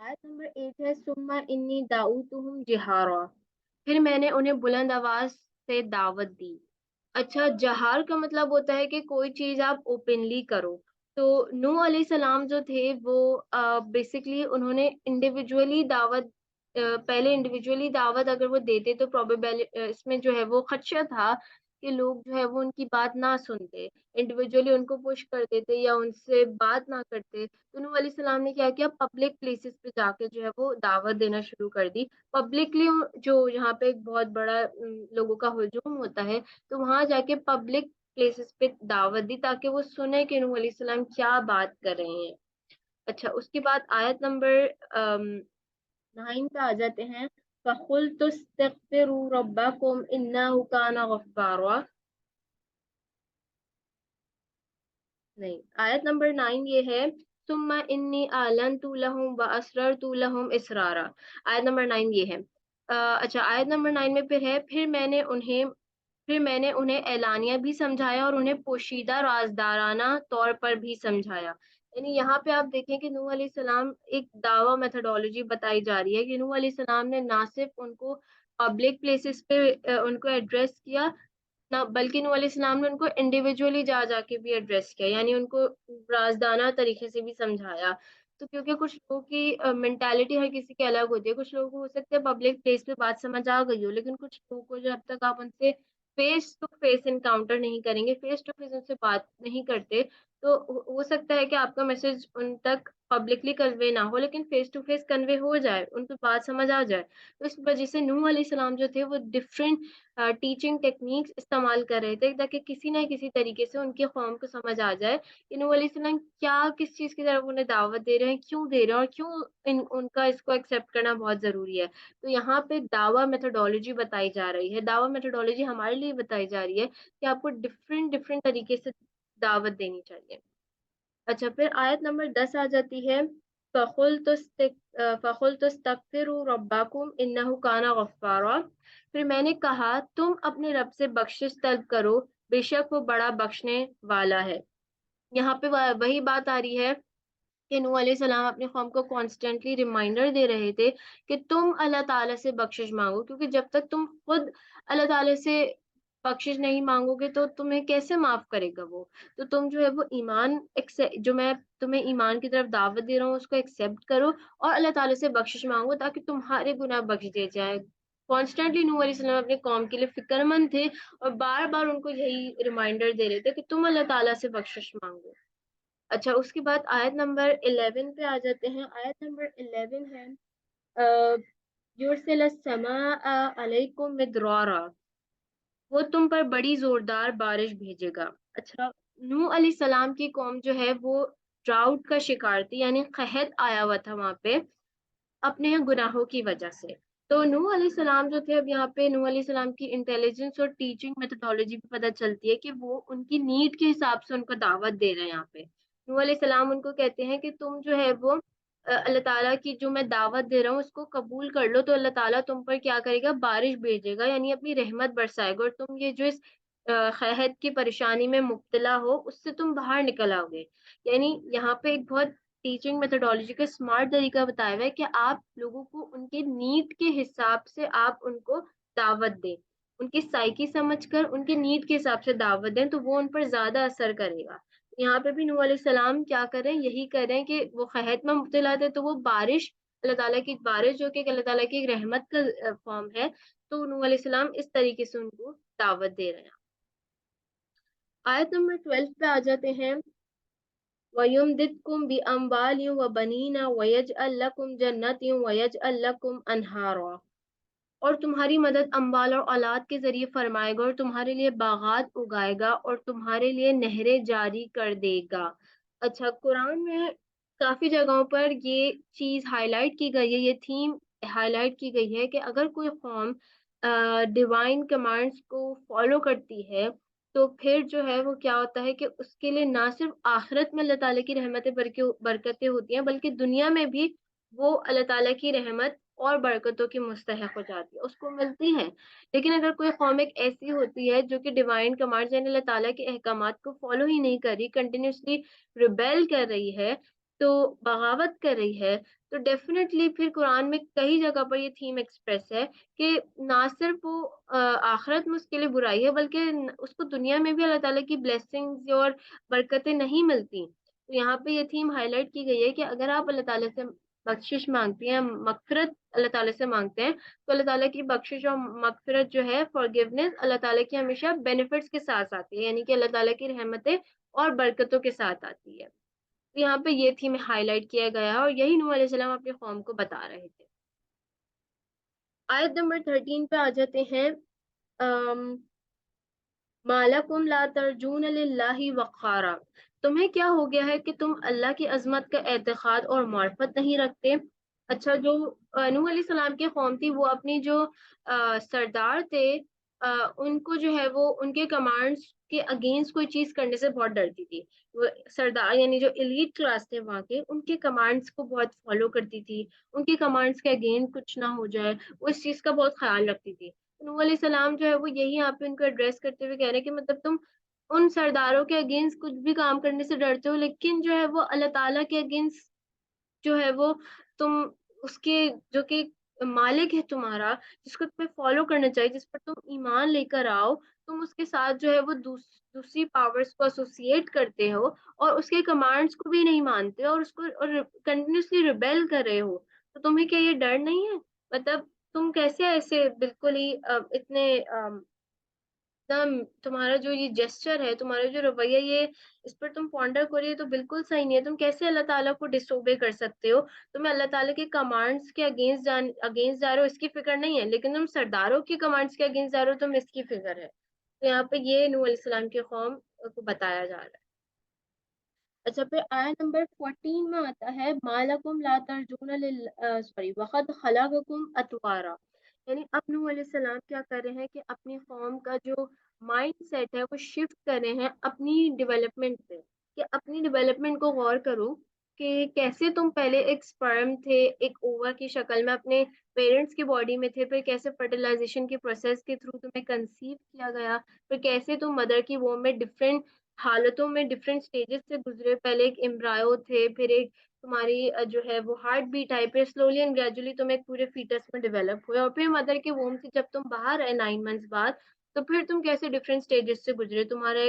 آیت نمبر 8 ہے ثم انی دعوتہم جہارا، پھر میں نے انہیں بلند آواز سے دعوت دی۔ اچھا، جہار کا مطلب ہوتا ہے کہ کوئی چیز آپ اوپنلی کرو۔ تو نوح علیہ السلام جو تھے وہ بیسیکلی انہوں نے انڈیویجولی دعوت پہلے انڈیویجولی دعوت اگر وہ دیتے تو پروبیبل اس میں جو ہے وہ خدشہ تھا کہ لوگ جو ہے وہ ان کی بات نہ سنتے، انڈیویجولی ان کو پش کر دیتے یا ان سے بات نہ کرتے۔ تو نوح علیہ السلام نے کیا کیا، پبلک پلیسز پہ جا کے جو ہے وہ دعوت دینا شروع کر دی پبلکلی، جو یہاں پہ ایک بہت بڑا لوگوں کا ہجوم ہوتا ہے، تو وہاں جا کے پبلک پلیسز پہ دعوت دی تاکہ وہ سنے کہ نوح علیہ السلام کیا بات کر رہے ہیں۔ اچھا، اس کے بعد آیت نمبر 9 پہ آ جاتے ہیں، فَقُلْتُ اسْتَغْفِرُوا رَبَّكُمْ إِنَّهُ كَانَ غَفَّارًا۔ نہیں، آیت نمبر 9 یہ ہے، ثم انی اعلنت لهم واسررت لهم اسرارا۔ آیت نمبر 9 یہ ہے۔ اچھا، آیت نمبر 9 میں پھر ہے، پھر میں نے انہیں اعلانیہ بھی سمجھایا اور انہیں پوشیدہ رازدارانہ طور پر بھی سمجھایا۔ یعنی یہاں پہ آپ دیکھیں کہ نوح علیہ السلام ایک دعوی میتھڈولوجی بتائی جا رہی ہے کہ نوح علیہ السلام نے نہ صرف ان کو پبلک پلیسز پہ ان کو ایڈریس کیا، نہ بلکہ نوح علیہ السلام نے ان کو انڈیویجولی جا جا کے بھی ایڈریس کیا، یعنی ان کو رازدانہ طریقے سے بھی سمجھایا۔ تو کیونکہ کچھ لوگوں کی مینٹالٹی ہر کسی کی الگ ہوتی ہے، کچھ لوگوں کو ہو سکتا ہے پبلک پلیس پہ بات سمجھ آ گئی ہو، لیکن کچھ لوگوں کو جب تک آپ ان سے فیس ٹو فیس انکاؤنٹر نہیں کریں گے، فیس ٹو فیس ان سے بات نہیں کرتے، تو ہو سکتا ہے کہ آپ کا میسج ان تک پبلکلی کنوے نہ ہو لیکن فیس ٹو فیس کنوے ہو جائے، ان کو بات سمجھ آ جائے۔ تو اس وجہ سے نوح علیہ السلام جو تھے وہ ڈفرینٹ ٹیچنگ ٹیکنیکس استعمال کر رہے تھے تاکہ کسی نہ کسی طریقے سے ان کی قوم کو سمجھ آ جائے کہ نوح علیہ السلام کیا کس چیز کی طرف انہیں دعوت دے رہے ہیں، کیوں دے رہے ہیں، اور کیوں ان کا اس کو ایکسیپٹ کرنا بہت ضروری ہے۔ تو یہاں پہ دعوی میتھڈولوجی بتائی جا رہی ہے، دعوی میتھڈولوجی ہمارے لیے بتائی جا رہی ہے کہ آپ کو ڈفرینٹ طریقے سے دعوت دینی چاہیے۔ اچھا، پھر آیت نمبر 10 آ جاتی ہے، فَقُلْتُ اسْتَغْفِرُوا رَبَّكُمْ إِنَّهُ كَانَ غَفَّارًا۔ پھر میں نے کہا تم اپنے رب سے بخشش طلب کرو، بے شک وہ بڑا بخشنے والا ہے۔ یہاں پہ وہی بات آ رہی ہے کہ نوح علیہ السلام اپنی قوم کو کانسٹینٹلی ریمائنڈر دے رہے تھے کہ تم اللہ تعالیٰ سے بخشش مانگو، کیونکہ جب تک تم خود اللہ تعالیٰ سے بخشش نہیں مانگو گے تو تمہیں کیسے معاف کرے گا وہ۔ تو تم جو ہے وہ جو میں تمہیں ایمان کی طرف دعوت دے رہا ہوں اس کو ایکسیپٹ کرو اور اللہ تعالیٰ سے بخشش مانگو تاکہ تمہارے گناہ بخش دیے جائیں۔ کانسٹینٹلی نوح علیہ السلام اپنے قوم کے لیے فکر مند تھے اور بار بار ان کو یہی ریمائنڈر دے رہے تھے کہ تم اللہ تعالیٰ سے بخشش مانگو۔ اچھا، اس کے بعد آیت نمبر 11 پہ آ جاتے ہیں، آیت نمبر 11 ہے، یرسل السماء علیکم مدرارا، وہ تم پر بڑی زوردار بارش بھیجے گا۔ اچھا، نوح علیہ السلام کی قوم جو ہے وہ ڈراؤٹ کا شکار تھی، یعنی قحط آیا ہوا تھا وہاں پہ اپنے گناہوں کی وجہ سے۔ تو نوح علیہ السلام جو تھے، اب یہاں پہ نوح علیہ السلام کی انٹیلیجنس اور ٹیچنگ میتھڈولوجی بھی پتہ چلتی ہے کہ وہ ان کی نیڈ کے حساب سے ان کو دعوت دے رہے ہیں۔ یہاں پہ نوح علیہ السلام ان کو کہتے ہیں کہ تم جو ہے وہ اللہ تعالیٰ کی جو میں دعوت دے رہا ہوں اس کو قبول کر لو، تو اللہ تعالیٰ تم پر کیا کرے گا، بارش بھیجے گا، یعنی اپنی رحمت برسائے گا، اور تم یہ جو اس قحط کی پریشانی میں مبتلا ہو اس سے تم باہر نکل آؤ گے۔ یعنی یہاں پہ ایک بہت ٹیچنگ میتھڈولوجی کا اسمارٹ طریقہ بتایا ہوا ہے کہ آپ لوگوں کو ان کے نیڈ کے حساب سے آپ ان کو دعوت دیں، ان کی سائیکی سمجھ کر ان کے نیڈ کے حساب سے دعوت دیں تو وہ ان پر زیادہ اثر کرے گا۔ یہاں پہ بھی نوح علیہ السلام کیا کریں، یہی کریں کہ وہ قحط میں مبتلا تھے تو وہ بارش، اللہ تعالیٰ کی بارش جو کہ اللہ تعالیٰ کی ایک رحمت کا فارم ہے، تو نوح علیہ السلام اس طریقے سے ان کو دعوت دے رہے ہیں۔ آیت نمبر 12 پہ آ جاتے ہیں، وَيُمْدِدْكُمْ بِأَمْوَالٍ وَبَنِينَ وَيَجْعَلْ لَكُمْ جَنَّاتٍ وَيَجْعَلْ لَكُمْ أَنْهَارًا، اور تمہاری مدد اموال اور اولاد کے ذریعے فرمائے گا اور تمہارے لیے باغات اگائے گا اور تمہارے لیے نہریں جاری کر دے گا۔ اچھا، قرآن میں کافی جگہوں پر یہ چیز ہائی لائٹ کی گئی ہے، یہ تھیم ہائی لائٹ کی گئی ہے کہ اگر کوئی قوم ڈیوائن کمانڈس کو فالو کرتی ہے تو پھر جو ہے وہ کیا ہوتا ہے کہ اس کے لیے نہ صرف آخرت میں اللہ تعالیٰ کی رحمتیں برکتیں ہوتی ہیں بلکہ دنیا میں بھی وہ اللہ تعالیٰ کی رحمت اور برکتوں کی مستحق ہو جاتی ہے، اس کو ملتی ہے۔ لیکن اگر کوئی قوم ایک ایسی ہوتی ہے جو کہ ڈیوائن کمانڈ یعنی اللہ تعالیٰ کے احکامات کو فالو ہی نہیں کر رہی، کنٹینیوسلی ریبیل کر رہی ہے، تو بغاوت کر رہی ہے، تو ڈیفینیٹلی پھر قرآن میں کئی جگہ پر یہ تھیم ایکسپریس ہے کہ نہ صرف وہ آخرت میں اس کے لیے برائی ہے، بلکہ اس کو دنیا میں بھی اللہ تعالیٰ کی بلیسنگز اور برکتیں نہیں ملتی. تو یہاں پہ یہ تھیم ہائی لائٹ کی گئی ہے کہ اگر آپ اللہ تعالیٰ سے بخشش مانگتی ہیں، مغفرت اللہ تعالیٰ سے مانگتے ہیں، تو اللہ تعالیٰ کی بخشش اور مغفرت جو ہے فارگیونیس اللہ تعالیٰ کی ہمیشہ بینیفٹس کے ساتھ آتی ہے، یعنی کہ اللہ تعالیٰ کی رحمتیں اور برکتوں کے ساتھ آتی ہے. تو یہاں پہ یہ تھیم ہائی لائٹ کیا گیا ہے اور یہی نوح علیہ السلام اپنے قوم کو بتا رہے تھے. آیت نمبر 13 پہ آ جاتے ہیں. مالکم لا ترجون للہ وقارا، تمہیں کیا ہو گیا ہے کہ تم اللہ کی عظمت کا اعتقاد اور معرفت نہیں رکھتے. اچھا، جو نوح علیہ السلام کی قوم تھی وہ اپنی جو سردار تھے ان کو جو ہے وہ ان کے کمانڈس کے اگینسٹ کوئی چیز کرنے سے بہت ڈرتی تھی. وہ سردار یعنی جو ایلیٹ کلاس تھے وہاں کے، ان کے کمانڈس کو بہت فالو کرتی تھی، ان کے کمانڈس کے اگینسٹ کچھ نہ ہو جائے، وہ اس چیز کا بہت خیال رکھتی تھی. نوح علیہ السلام جو ہے وہ یہی یہاں پہ ان کو ایڈریس کرتے ہوئے کہہ رہے ہیں کہ مطلب تم ان سرداروں کے اگینسٹ کچھ بھی کام کرنے سے ڈرتے ہو، لیکن جو ہے وہ اللہ تعالیٰ کے اگینسٹ جو ہے وہ تم اس کے جو کہ مالک ہے تمہارا، جس کو تمہیں فالو کرنا چاہیے، جس پر تم ایمان لے کر آؤ، تم اس کے ساتھ جو ہے وہ دوسری پاورز کو ایسوسیٹ کرتے ہو اور اس کے کمانڈس کو بھی نہیں مانتے اور اس کو کنٹینیوسلی ریبیل کر رہے ہو. تو تمہیں کیا یہ ڈر نہیں ہے؟ مطلب تم کیسے ایسے بالکل ہی اتنے تمہارا جو یہ جسچر ہے، تمہارا جو رویہ، یہ اس پر تم پونڈر کرے تو بالکل صحیح نہیں ہے. تم کیسے اللہ تعالیٰ کو ڈس اوبے کر سکتے ہو؟ تمہیں اللہ تعالیٰ کے کمانڈس کے اگینسٹ جا رہے ہو اس کی فکر نہیں ہے، لیکن تم سرداروں کے کمانڈس کے اگینسٹ جا رہے ہو، تم اس کی فکر ہے. تو یہاں پہ یہ نوح علیہ السلام کی قوم کو بتایا جا رہا ہے. اچھا، پھر آیت نمبر 14 میں آتا ہے مالکم لا ترجون سوری وقد خلقکم اتوارا. یعنی اب نوح علیہ السلام کیا کر رہے ہیں کہ اپنی قوم کا جو مائنڈ سیٹ ہے وہ شفٹ کر رہے ہیں اپنی ڈیولپمنٹ پہ، کہ اپنی ڈیولپمنٹ کو غور کرو کہ کیسے تم پہلے ایک سپرم تھے، ایک اووا کی شکل میں اپنے پیرنٹس کی باڈی میں تھے، پھر کیسے فرٹیلائزیشن کے پروسیس کے تھرو تمہیں کنسیو کیا گیا، پھر کیسے تم مدر کی وomb میں ڈفرینٹ حالتوں میں ڈفرینٹ اسٹیجز سے گزرے، پہلے ایک امبرایو تھے، پھر ایک تمہاری جو ہے وہ ہارٹ بیٹ آئی، پھر سلولی اینڈ گریجولی تم ایک پورے فیٹس میں ڈیولپ ہوئے، اور پھر مدر کے ووم سے جب تم باہر آئے 9 منتھس بعد، تو پھر تم کیسے ڈفرینٹ اسٹیجز سے گزرے. تمہارا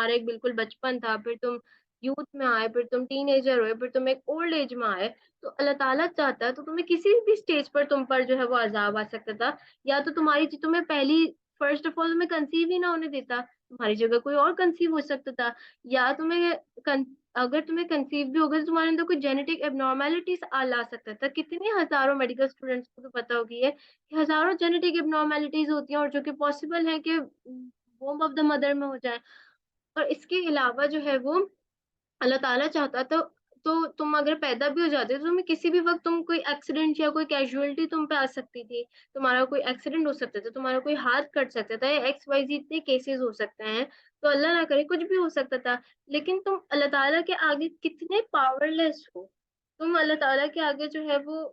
ایک بالکل بچپن تھا، پھر تم یوتھ میں آئے، پھر تم ٹین ایجر ہوئے، پھر تم ایک اولڈ ایج میں آئے. تو اللہ تعالیٰ چاہتا ہے تو تمہیں کسی بھی اسٹیج پر تم پر جو ہے وہ عذاب آ سکتا تھا، یا تو تمہیں پہلی فرسٹ آف آل تمہیں کنسیو ہی نہ ہونے دیتا، تمہاری جگہ کوئی اور کنسیو ہو سکتا تھا، یا اگر تمہیں کنسیو بھی ہوگا تو تمہارے اندر کوئی جینیٹک اب نارملٹیز لا سکتا تھا. کتنے ہزاروں میڈیکل اسٹوڈینٹس کو تو پتا ہوگی ہے کہ ہزاروں جینیٹک اب نارملٹیز ہوتی ہیں اور جو کہ پاسبل ہے کہ ووم آف دا مدر میں ہو جائے. اور اس کے علاوہ جو ہے وہ اللہ تعالیٰ چاہتا تو تم اگر پیدا بھی ہو جاتے تو تمہیں کسی بھی وقت تم کوئی ایکسیڈنٹ یا کوئی کیجویلٹی تم پہ آ سکتی تھی، تمہارا کوئی ایکسیڈنٹ ہو سکتا تھا، تمہارا کوئی ہاتھ کٹ سکتا تھا، ایکس وائی زی اتنے کیسز ہو سکتے ہیں. تو اللہ نہ کرے کچھ بھی ہو سکتا تھا، لیکن تم اللہ تعالیٰ کے آگے کتنے پاور لیس ہو. تم اللہ تعالیٰ کے آگے جو ہے وہ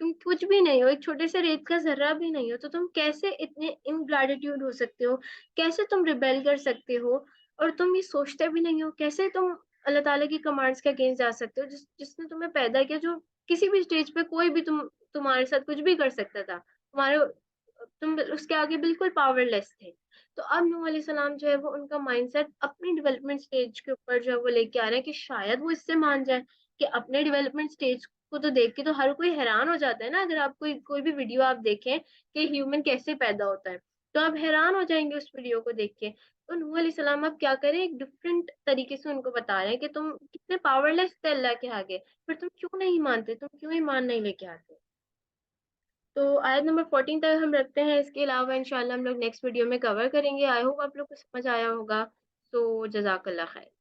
تم کچھ بھی نہیں ہو، ایک چھوٹے سے ریت کا ذرہ بھی نہیں ہو. تو تم کیسے اتنے انگریٹیوڈ ہو سکتے ہو؟ کیسے تم ریبیل کر سکتے ہو؟ اور تم یہ سوچتے بھی نہیں ہو کیسے تم اللہ تعالیٰ کی کمانڈس کے اگینسٹ جا سکتے ہو، جس نے تمہیں پیدا کیا، جو کسی بھی اسٹیج پہ کوئی بھی تمہارے ساتھ کچھ بھی کر سکتا تھا، تم اس کے آگے بالکل پاور لیس تھے. تو اب نوح علیہ السلام جو ہے وہ ان کا مائنڈ سیٹ اپنی ڈیولپمنٹ اسٹیج کے اوپر جو ہے وہ لے کے آ رہے ہیں کہ شاید وہ اس سے مان جائے کہ اپنے ڈیولپمنٹ اسٹیج کو تو دیکھ کے تو ہر کوئی حیران ہو جاتا ہے نا. اگر آپ کوئی بھی ویڈیو آپ دیکھیں کہ ہیومن کیسے پیدا ہوتا ہے تو آپ حیران ہو جائیں گے اس ویڈیو کو دیکھ کے. تو نوح علیہ السلام اب کیا کریں، ایک ڈفرینٹ طریقے سے ان کو بتا رہے ہیں کہ تم کتنے پاور لیس تھے اللہ کے آگے، پھر تم کیوں نہیں مانتے، تم کیوں ایمان نہیں لے کے آتے. تو آیت نمبر 14 تک ہم رکھتے ہیں، اس کے علاوہ انشاءاللہ ہم لوگ نیکسٹ ویڈیو میں کور کریں گے. آئی ہوپ آپ لوگ کو سمجھ آیا ہوگا. تو جزاک اللہ خیر.